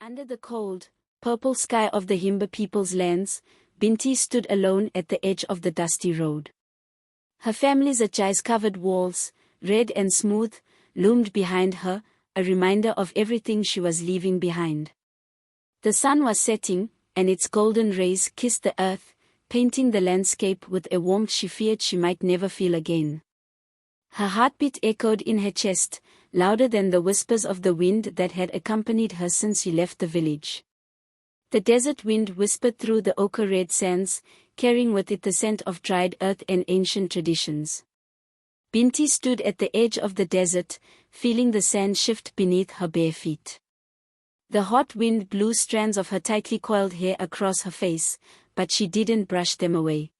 Under the cold, purple sky of the Himba people's lands, Binti stood alone at the edge of the dusty road. Her family's achais-covered walls, red and smooth, loomed behind her, a reminder of everything she was leaving behind. The sun was setting, and its golden rays kissed the earth, painting the landscape with a warmth she feared she might never feel again. Her heartbeat echoed in her chest, louder than the whispers of the wind that had accompanied her since she left the village. The desert wind whispered through the ochre-red sands, carrying with it the scent of dried earth and ancient traditions. Binti stood at the edge of the desert, feeling the sand shift beneath her bare feet. The hot wind blew strands of her tightly coiled hair across her face, but she didn't brush them away.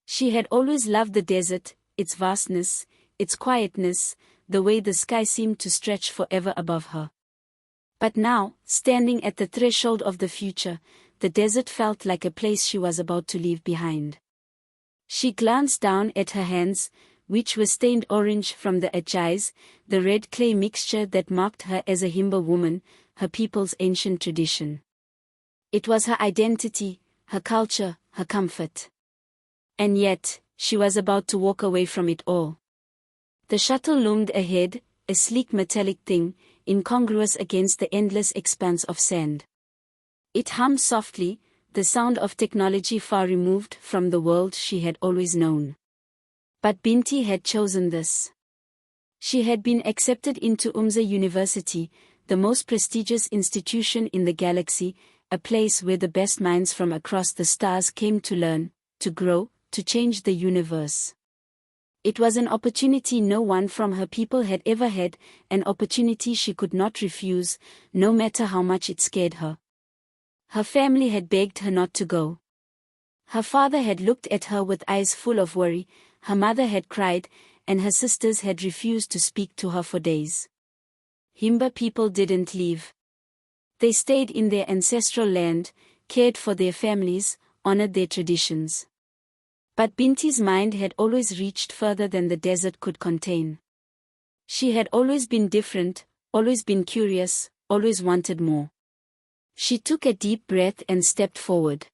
She had always loved the desert, its vastness, its quietness, the way the sky seemed to stretch forever above her. But now, standing at the threshold of the future, the desert felt like a place she was about to leave behind. She glanced down at her hands, which were stained orange from the achais, the red clay mixture that marked her as a Himba woman, her people's ancient tradition. It was her identity, her culture, her comfort. And yet, she was about to walk away from it all. The shuttle loomed ahead, a sleek metallic thing, incongruous against the endless expanse of sand. It hummed softly, the sound of technology far removed from the world she had always known. But Binti had chosen this. She had been accepted into Oomza University, the most prestigious institution in the galaxy, a place where the best minds from across the stars came to learn, to grow, to change the universe. It was an opportunity no one from her people had ever had, an opportunity she could not refuse, no matter how much it scared her. Her family had begged her not to go. Her father had looked at her with eyes full of worry, her mother had cried, and her sisters had refused to speak to her for days. Himba people didn't leave. They stayed in their ancestral land, cared for their families, honored their traditions. But Binti's mind had always reached further than the desert could contain. She had always been different, always been curious, always wanted more. She took a deep breath and stepped forward.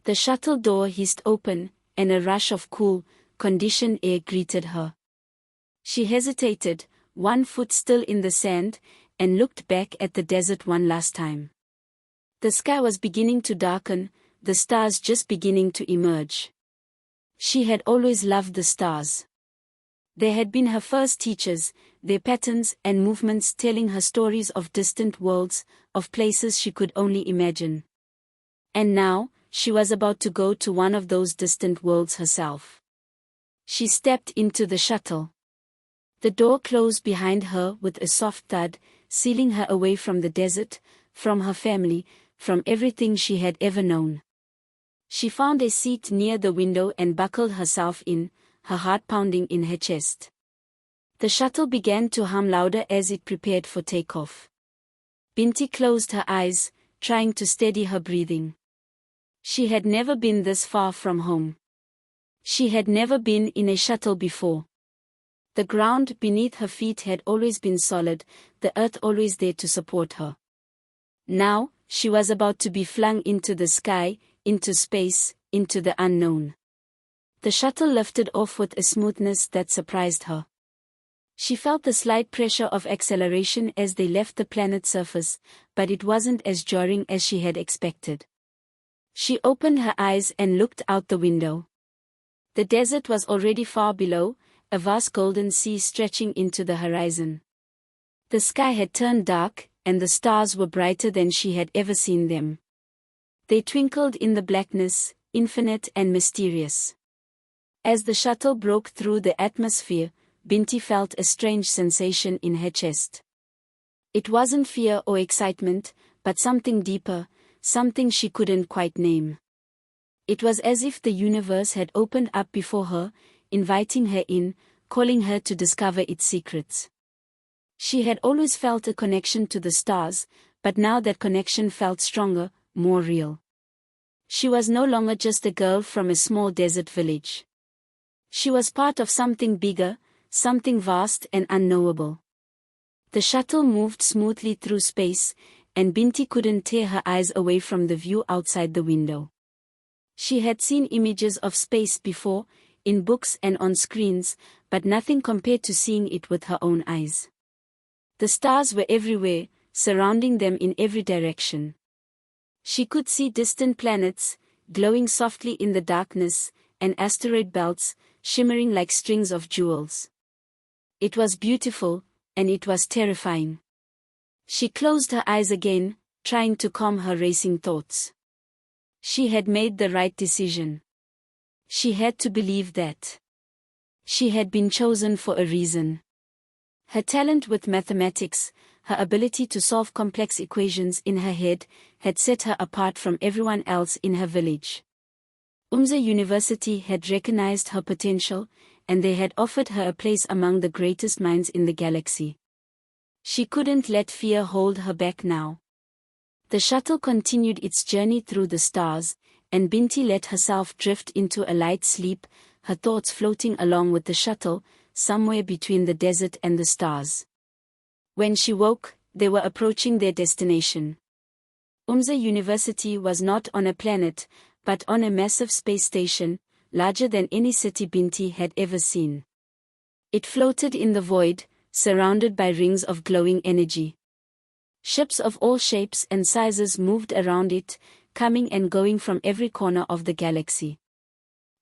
The shuttle door hissed open, and a rush of cool, conditioned air greeted her. She hesitated, one foot still in the sand, and looked back at the desert one last time. The sky was beginning to darken, the stars just beginning to emerge. She had always loved the stars. They had been her first teachers, their patterns and movements telling her stories of distant worlds, of places she could only imagine. And now, she was about to go to one of those distant worlds herself. She stepped into the shuttle. The door closed behind her with a soft thud, sealing her away from the desert, from her family, from everything she had ever known. She found a seat near the window and buckled herself in, her heart pounding in her chest. The shuttle began to hum louder as it prepared for takeoff. Binti closed her eyes, trying to steady her breathing. She had never been this far from home. She had never been in a shuttle before. The ground beneath her feet had always been solid, the earth always there to support her. Now, she was about to be flung into the sky, into space, into the unknown. The shuttle lifted off with a smoothness that surprised her. She felt the slight pressure of acceleration as they left the planet's surface, but it wasn't as jarring as she had expected. She opened her eyes and looked out the window. The desert was already far below, a vast golden sea stretching into the horizon. The sky had turned dark, and the stars were brighter than she had ever seen them. They twinkled in the blackness, infinite and mysterious. As the shuttle broke through the atmosphere, Binti felt a strange sensation in her chest. It wasn't fear or excitement, but something deeper, something she couldn't quite name. It was as if the universe had opened up before her, inviting her in, calling her to discover its secrets. She had always felt a connection to the stars, but now that connection felt stronger, more real. She was no longer just a girl from a small desert village. She was part of something bigger, something vast and unknowable. The shuttle moved smoothly through space, and Binti couldn't tear her eyes away from the view outside the window. She had seen images of space before, in books and on screens, but nothing compared to seeing it with her own eyes. The stars were everywhere, surrounding them in every direction. She could see distant planets, glowing softly in the darkness, and asteroid belts, shimmering like strings of jewels. It was beautiful, and it was terrifying. She closed her eyes again, trying to calm her racing thoughts. She had made the right decision. She had to believe that. She had been chosen for a reason. Her talent with mathematics, her ability to solve complex equations in her head, had set her apart from everyone else in her village. Oomza University had recognized her potential, and they had offered her a place among the greatest minds in the galaxy. She couldn't let fear hold her back now. The shuttle continued its journey through the stars, and Binti let herself drift into a light sleep, her thoughts floating along with the shuttle, somewhere between the desert and the stars. When she woke, they were approaching their destination. Oomza University was not on a planet, but on a massive space station, larger than any city Binti had ever seen. It floated in the void, surrounded by rings of glowing energy. Ships of all shapes and sizes moved around it, coming and going from every corner of the galaxy.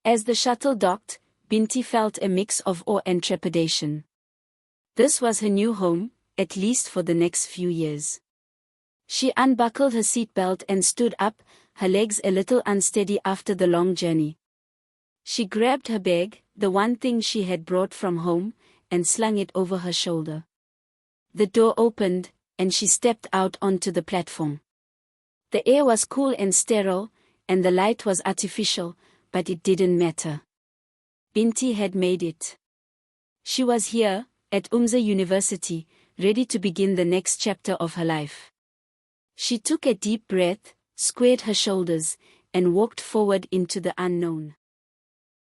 As the shuttle docked, Binti felt a mix of awe and trepidation. This was her new home, at least for the next few years. She unbuckled her seatbelt and stood up, her legs a little unsteady after the long journey. She grabbed her bag, the one thing she had brought from home, and slung it over her shoulder. The door opened, and she stepped out onto the platform. The air was cool and sterile, and the light was artificial, but it didn't matter. Binti had made it. She was here, at Oomza University, ready to begin the next chapter of her life. She took a deep breath, squared her shoulders, and walked forward into the unknown.